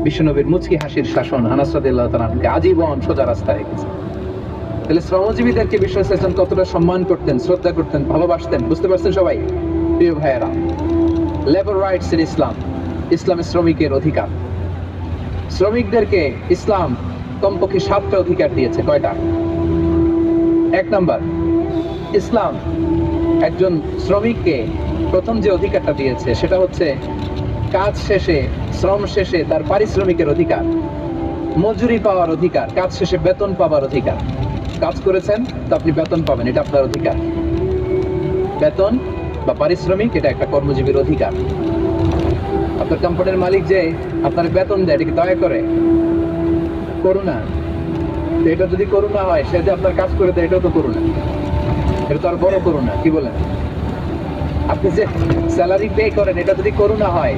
বিশ্বনবীর মুচকি হাসির শাসন আনাস রাদিয়াল্লাহু তাআলা আনহুকে আজীবন সোজা রাস্তায় রেখেছে। তাহলে শ্রমজীবীদেরকে বিশ্ব ইসলাম কতটা সম্মান করতেন, শ্রদ্ধা করতেন, ভালোবাসতেন, বুঝতে পারছেন সবাই? প্রিয় ভাইয়েরা, লেবার রাইটস ইন ইসলাম, ইসলামে শ্রমিকের অধিকার। শ্রমিকদেরকে ইসলাম কমপক্ষে 7টা অধিকার দিয়েছে। কয়টা? 1 নাম্বার, ইসলাম একজন শ্রমিককে প্রথম যে অধিকারটা দিয়েছে সেটা হচ্ছে কাজ শেষে, শ্রম শেষে তার পারিশ্রমিকের অধিকার, মজুরি পাওয়ার অধিকার, কাজ শেষে বেতন পাওয়ার অধিকার। কাজ করেছেন তো আপনি বেতন পাবেন, এটা আপনার অধিকার। বেতন বা পারিশ্রমিক এটা একটা কর্মজীবীর অধিকার। আপনার কোম্পানির মালিক যে আপনার বেতন দেয়, এটা কি দয়া করে? করুণা। তো এটা যদি করুণা হয়, সে যে আপনার কাজ করে দেয়, এটাও তো করুণা। এটা তো আর বড় করুণা, কি বলেন? আপনি যে স্যালারি পে করেন, এটা যদি করুণা হয়,